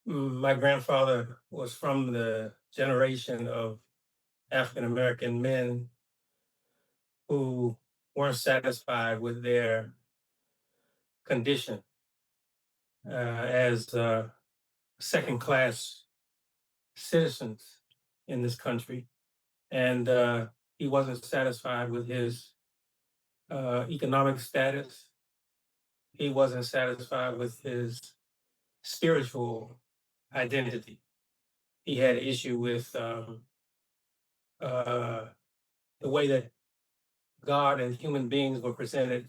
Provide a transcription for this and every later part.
My grandfather was from the generation of African American men who weren't satisfied with their condition as second class citizens in this country. And he wasn't satisfied with his economic status. He wasn't satisfied with his spiritual identity. He had issue with uh, the way that God and human beings were presented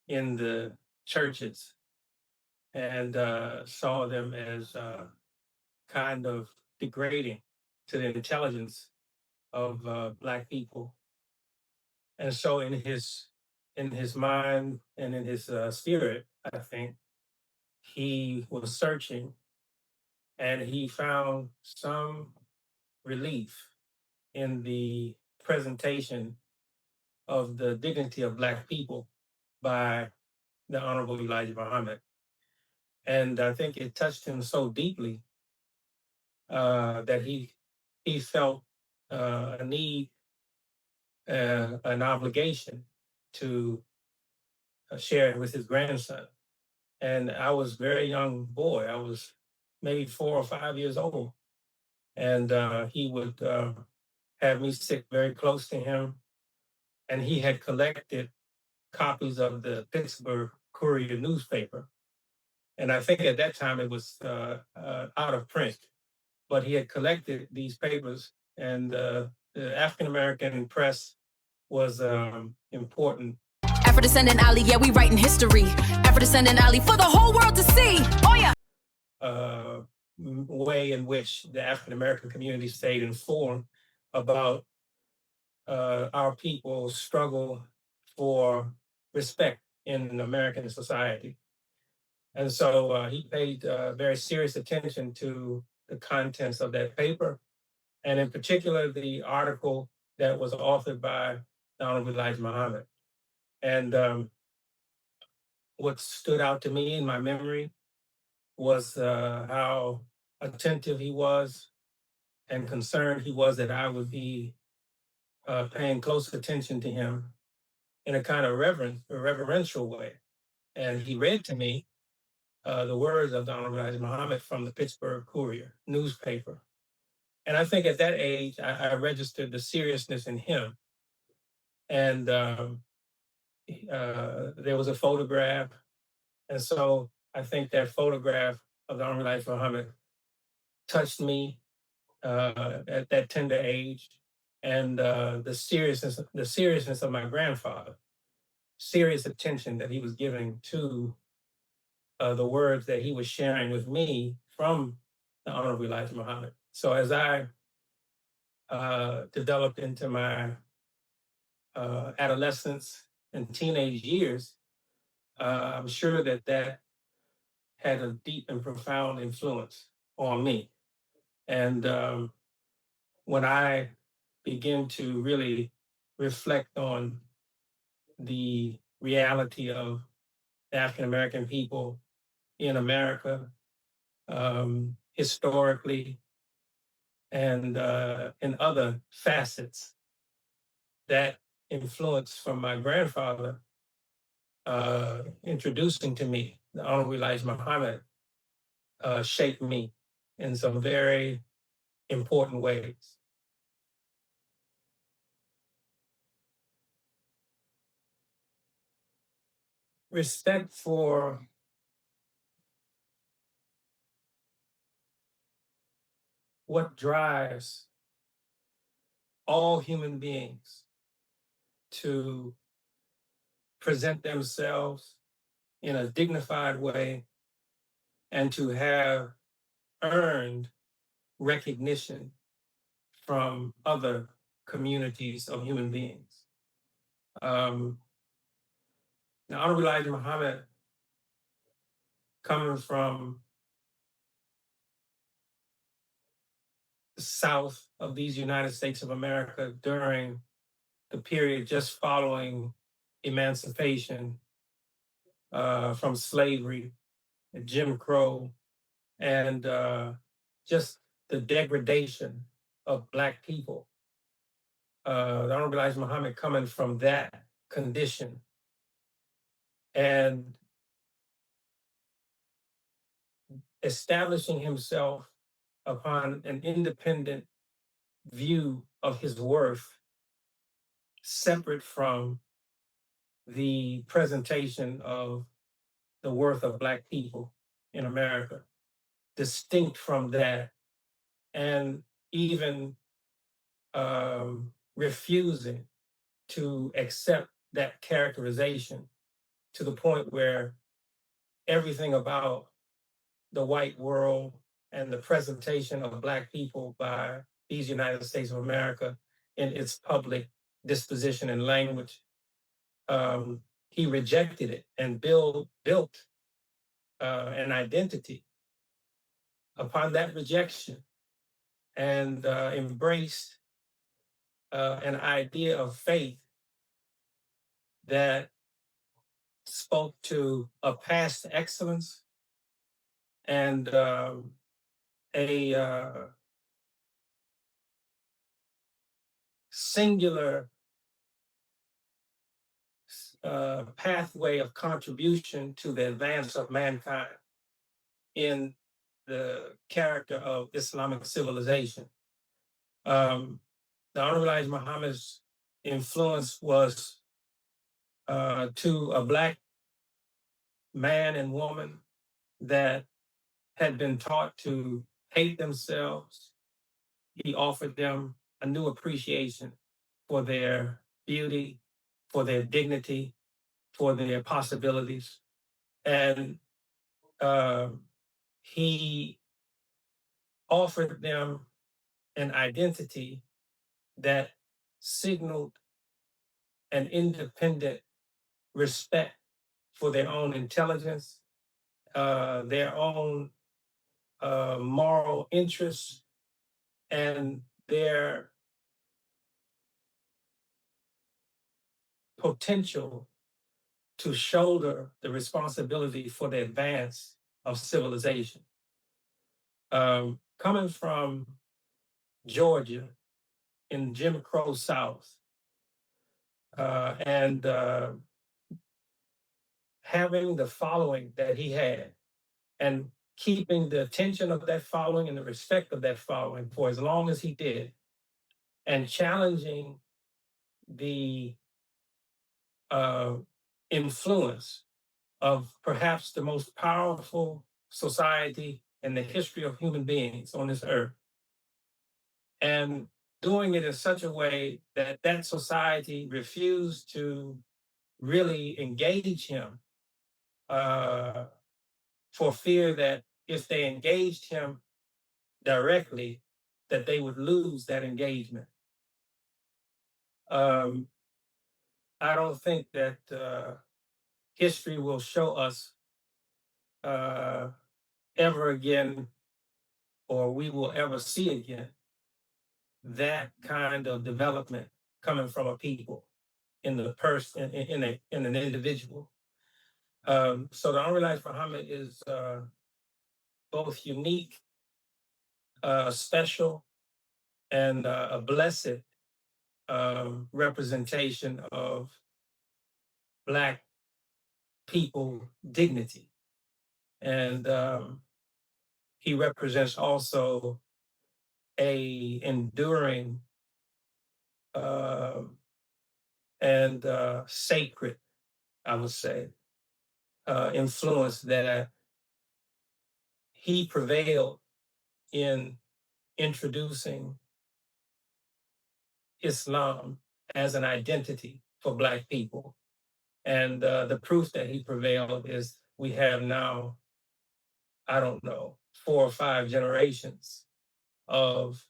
in the churches, and saw them as kind of degrading to the intelligence of Black people. And so in his mind and in his spirit, I think he was searching, and he found some relief in the presentation of the dignity of Black people by the Honorable Elijah Muhammad. And I think it touched him so deeply that he felt a need, an obligation to share it with his grandson. And I was a very young boy. I was maybe 4 or 5 years old. And he would have me sit very close to him. And he had collected copies of the Pittsburgh Courier newspaper. And I think at that time it was out of print, but he had collected these papers, and the African American press was important. After descendant Ali, yeah, we writing history. After descendant Ali, for the whole world to see. Oh yeah. Way in which the African American community stayed informed about our people's struggle for respect in American society. And so he paid very serious attention to the contents of that paper, and in particular, the article that was authored by the Honorable Elijah Muhammad. And what stood out to me in my memory was how attentive he was and concerned he was that I would be paying close attention to him in a kind of reverential way. And he read to me the words of the Honorable Elijah Muhammad from the Pittsburgh Courier newspaper. And I think at that age, I registered the seriousness in him. And there was a photograph. And so I think that photograph of the Honorable Elijah Muhammad touched me at that tender age. And the seriousness of my grandfather, serious attention that he was giving to the words that he was sharing with me from the Honorable Elijah Muhammad. So as I developed into my adolescence and teenage years, I'm sure that that had a deep and profound influence on me. And when I begin to really reflect on the reality of the African American people in America, historically, and in other facets, that influence from my grandfather introducing to me the Honorable Elijah Muhammad shaped me in some very important ways. Respect for what drives all human beings to present themselves in a dignified way and to have earned recognition from other communities of human beings. The Honorable Elijah Muhammad, coming from the South of these United States of America during the period just following emancipation from slavery, Jim Crow, and just the degradation of Black people. The Honorable Elijah Muhammad coming from that condition and establishing himself upon an independent view of his worth, separate from the presentation of the worth of Black people in America, distinct from that, and even refusing to accept that characterization to the point where everything about the white world and the presentation of Black people by these United States of America in its public disposition and language, he rejected it and built an identity upon that rejection and embraced an idea of faith that spoke to a past excellence and a singular pathway of contribution to the advance of mankind in the character of Islamic civilization. The Honorable Elijah Muhammad's influence was to a Black man and woman that had been taught to hate themselves. He offered them a new appreciation for their beauty, for their dignity, for their possibilities. And he offered them an identity that signaled an independent respect for their own intelligence, their own moral interests, and their potential to shoulder the responsibility for the advance of civilization. Coming from Georgia in Jim Crow South, and having the following that he had, and keeping the attention of that following and the respect of that following for as long as he did, and challenging the influence of perhaps the most powerful society in the history of human beings on this earth, and doing it in such a way that that society refused to really engage him for fear that if they engaged him directly, that they would lose that engagement. I don't think that history will show us ever again, or we will ever see again, that kind of development coming from a people in the person, in an individual. So the Honorable Elijah Muhammad is both unique, special, and a blessed representation of Black people dignity. And he represents also a enduring and sacred, I would say, influence that he prevailed in introducing Islam as an identity for Black people. And the proof that he prevailed is we have now, I don't know, 4 or 5 generations of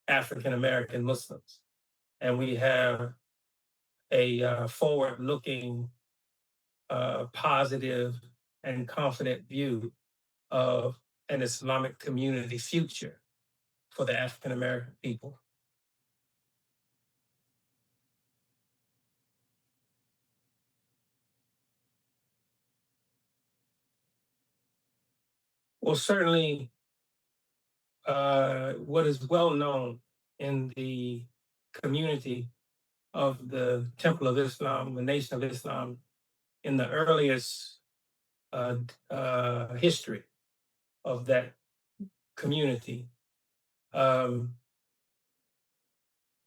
African American Muslims. And we have a forward-looking, positive, and confident view of an Islamic community future for the African American people. Well, certainly what is well known in the community of the Temple of Islam, the Nation of Islam, in the earliest history of that community. Imam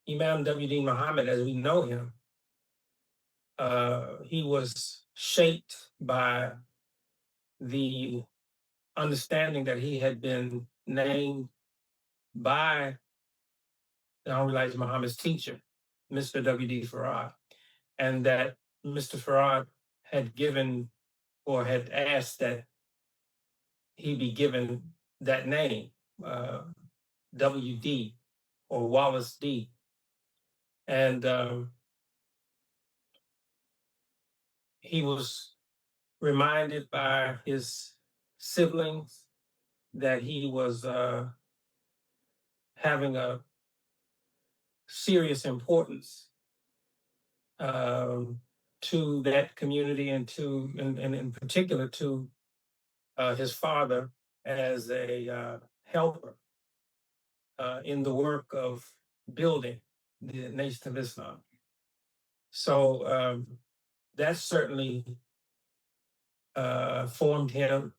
W.D. Mohammed, as we know him, he was shaped by the understanding that he had been named by the Honorable Elijah Muhammad's teacher, Mr. W.D. Farad, and that Mr. Farad had given or had asked that he be given that name, W.D. or Wallace D. And he was reminded by his siblings that he was having a serious importance to that community and in particular to his father as a helper in the work of building the Nation of Islam. So that certainly formed him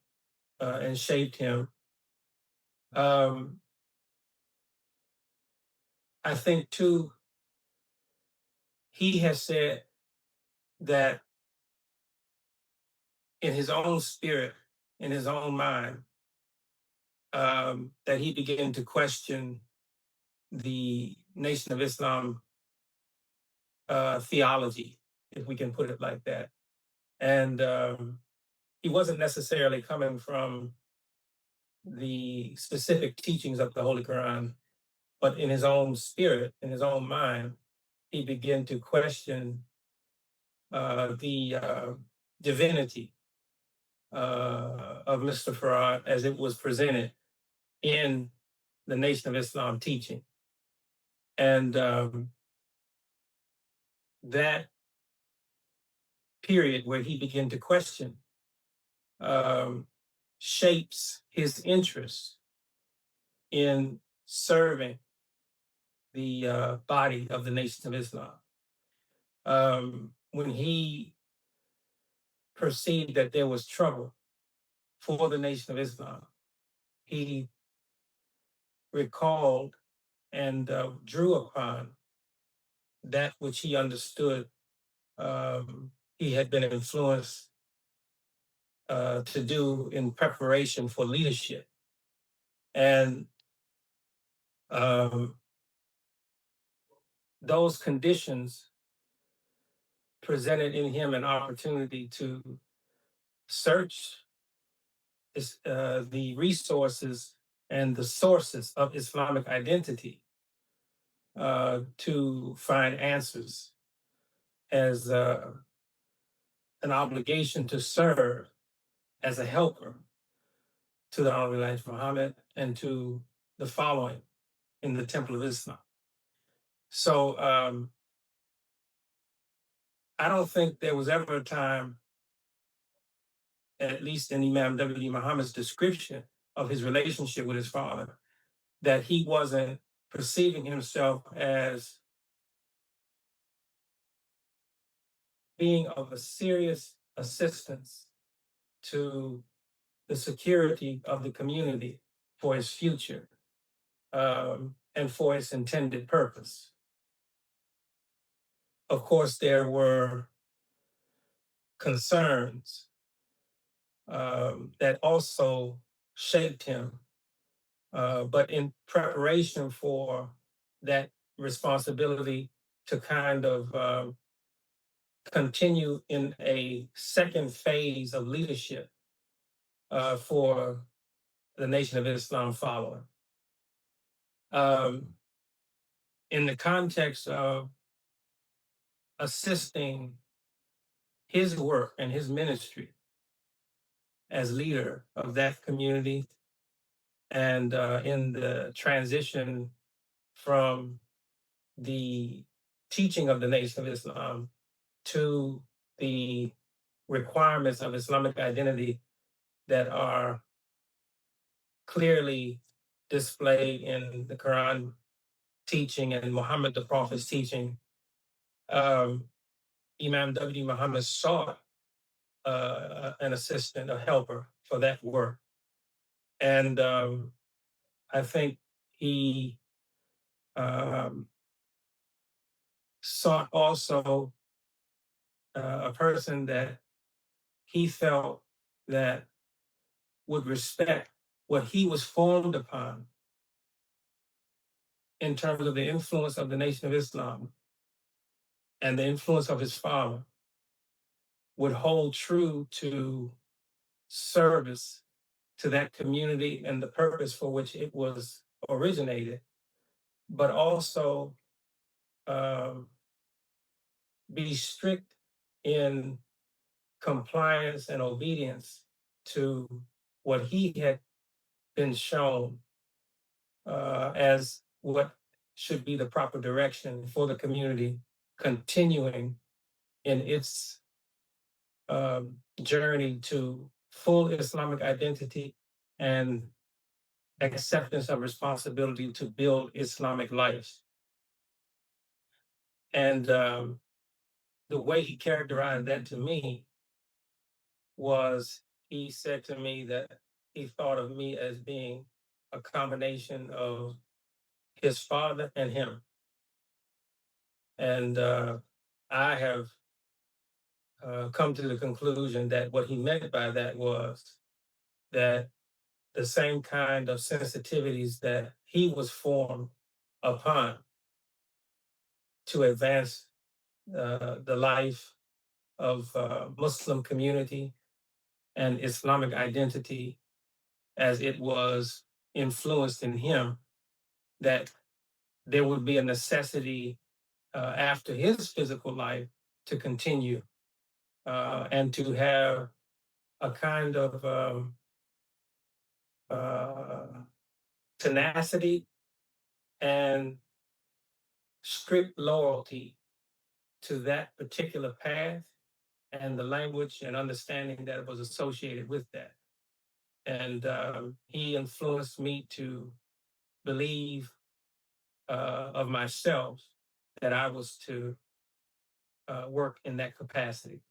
and shaped him. I think too, he has said that in his own spirit, in his own mind, that he began to question the Nation of Islam theology, if we can put it like that. And he wasn't necessarily coming from the specific teachings of the Holy Quran, but in his own spirit, in his own mind, he began to question the divinity of Mr. Farad as it was presented in the Nation of Islam teaching. And that period where he began to question shapes his interest in serving the body of the Nation of Islam. When he perceived that there was trouble for the Nation of Islam, he recalled and drew upon that which he understood he had been influenced to do in preparation for leadership. And those conditions presented in him an opportunity to search the resources and the sources of Islamic identity to find answers as an obligation to serve as a helper to the Honorable Elijah Muhammad and to the following in the Temple of Islam. So I don't think there was ever a time, at least in Imam W.D. Muhammad's description of his relationship with his father, that he wasn't perceiving himself as being of a serious assistance to the security of the community for its future and for its intended purpose. Of course, there were concerns that also shaped him, but in preparation for that responsibility to kind of continue in a second phase of leadership for the Nation of Islam following. In the context of assisting his work and his ministry as leader of that community and in the transition from the teaching of the Nation of Islam to the requirements of Islamic identity that are clearly displayed in the Quran teaching and Muhammad the Prophet's teaching. Um, Imam W.D. Muhammad sought an assistant, a helper for that work. And I think he um, sought also a person that he felt that would respect what he was formed upon in terms of the influence of the Nation of Islam and the influence of his father, would hold true to service to that community and the purpose for which it was originated, but also um, be strict in compliance and obedience to what he had been shown as what should be the proper direction for the community continuing in its journey to full Islamic identity and acceptance of responsibility to build Islamic life. And the way he characterized that to me was he said to me that he thought of me as being a combination of his father and him. And I have come to the conclusion that what he meant by that was that the same kind of sensitivities that he was formed upon to advance the life of Muslim community and Islamic identity as it was influenced in him, that there would be a necessity after his physical life to continue and to have a kind of tenacity and strict loyalty to that particular path and the language and understanding that was associated with that. And he influenced me to believe of myself that I was to work in that capacity.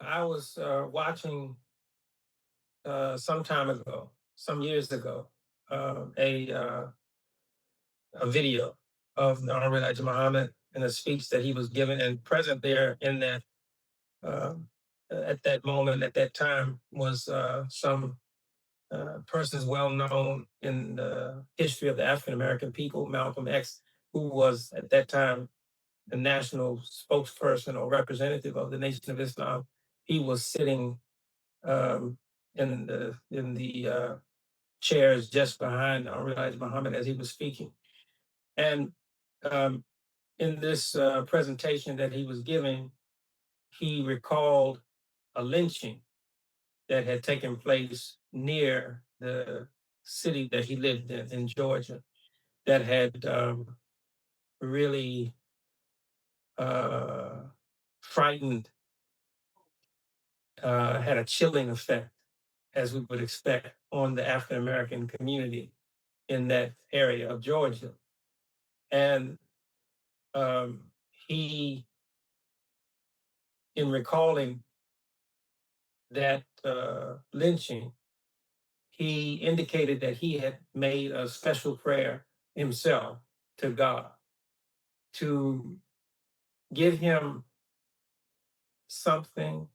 I was watching some time ago, some years ago, a video of the Honorable Elijah Muhammad and a speech that he was given, and present there in that at that moment, at that time, was some persons well known in the history of the African American people, Malcolm X, who was at that time the national spokesperson or representative of the Nation of Islam. He was sitting in the chairs just behind Elijah Muhammad as he was speaking. And in this presentation that he was giving, he recalled a lynching that had taken place near the city that he lived in Georgia, that had really frightened, had a chilling effect, as we would expect, on the African American community in that area of Georgia. And he, in recalling that lynching, he indicated that he had made a special prayer himself to God to give him something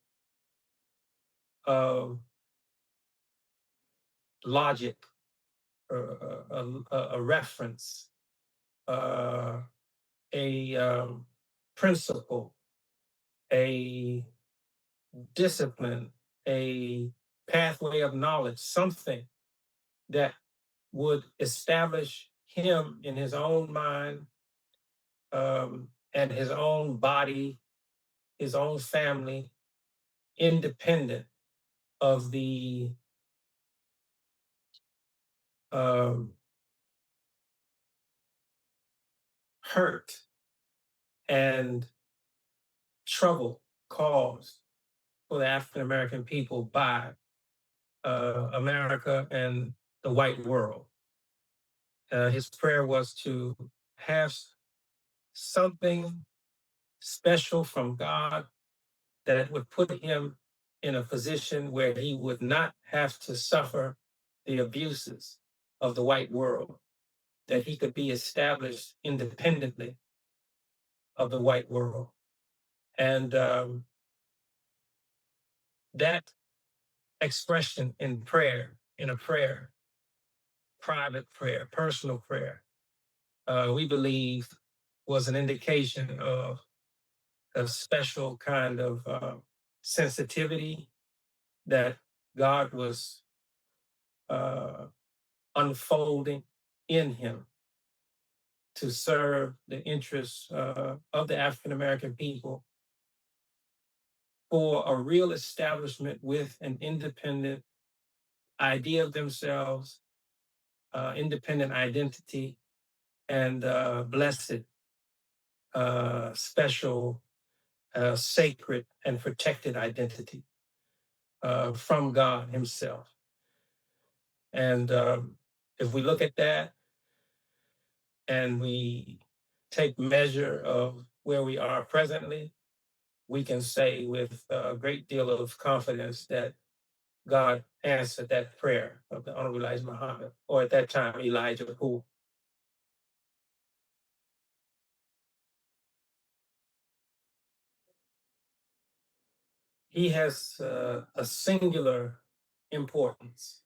of logic, a reference, a principle, a discipline, a pathway of knowledge, something that would establish him in his own mind and his own body, his own family, independent of the hurt and trouble cause for the African American people by America and the white world. His prayer was to have something special from God that would put him in a position where he would not have to suffer the abuses of the white world, that he could be established independently of the white world. And that expression in prayer, in a prayer, private prayer, personal prayer, we believe was an indication of a special kind of sensitivity that God was unfolding in him to serve the interests of the African American people for a real establishment with an independent idea of themselves, independent identity, and blessed, special, sacred, and protected identity from God himself. And if we look at that and we take measure of where we are presently, we can say with a great deal of confidence that God answered that prayer of the Honorable Elijah Muhammad, or at that time, Elijah who. He has a singular importance.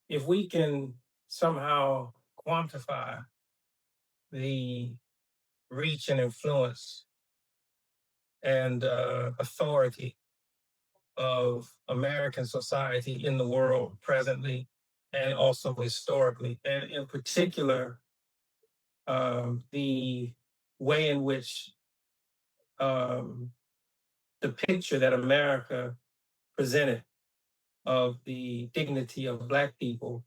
If we can somehow quantify the reach and influence and authority of American society in the world presently and also historically, and in particular, the way in which the picture that America presented of the dignity of Black people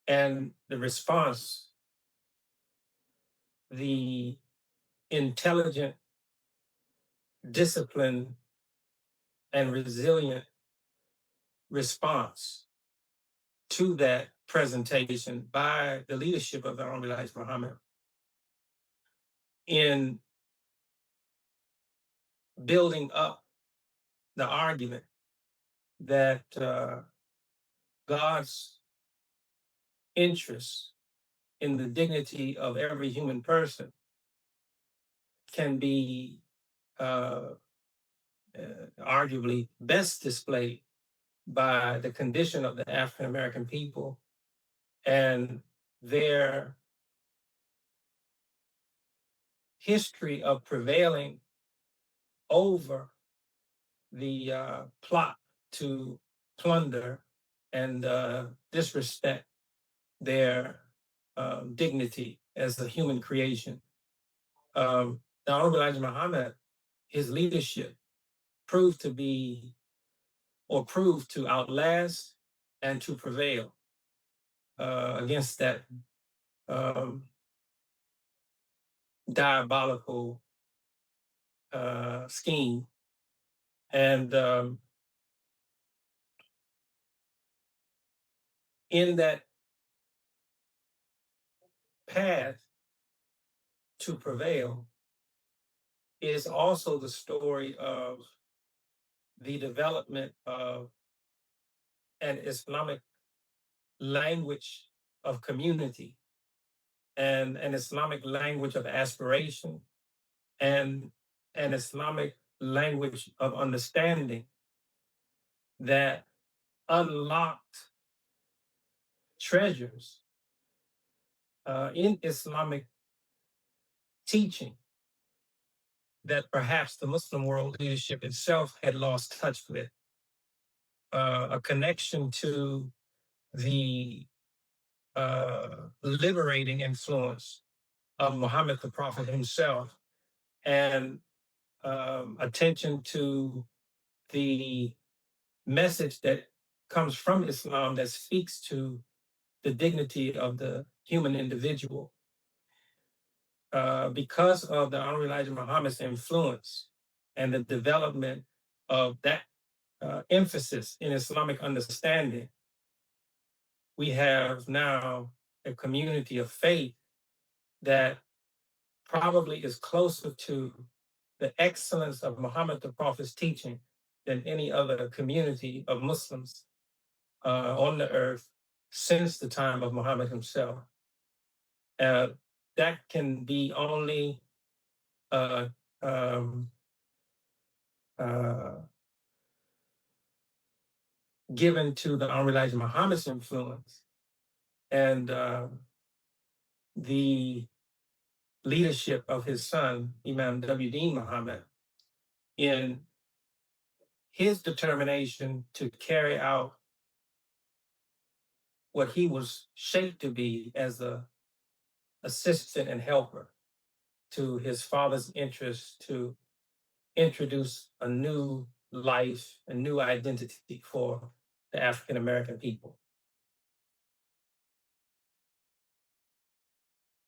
and the response, the intelligent, disciplined, and resilient response to that presentation by the leadership of the Honorable Elijah Muhammad in building up the argument that God's interest in the dignity of every human person can be arguably best displayed by the condition of the African American people and their history of prevailing over the plot to plunder and disrespect their dignity as a human creation. The Honorable Elijah Muhammad, his leadership proved to outlast and to prevail against that diabolical scheme. And in that path to prevail is also the story of the development of an Islamic language of community and an Islamic language of aspiration and an Islamic language of understanding that unlocked treasures in Islamic teaching that perhaps the Muslim world leadership itself had lost touch with. A connection to the liberating influence of Muhammad the Prophet himself, and attention to the message that comes from Islam that speaks to the dignity of the human individual. because of the Honorable Elijah Muhammad's influence and the development of that emphasis in Islamic understanding, we have now a community of faith that probably is closer to the excellence of Muhammad the Prophet's teaching than any other community of Muslims on the earth since the time of Muhammad himself. That can be only uh, um, uh, given to the Honorable Elijah Muhammad's influence and the leadership of his son, Imam W.D. Mohammed, in his determination to carry out what he was shaped to be as a assistant and helper to his father's interest to introduce a new life, a new identity for the African American people.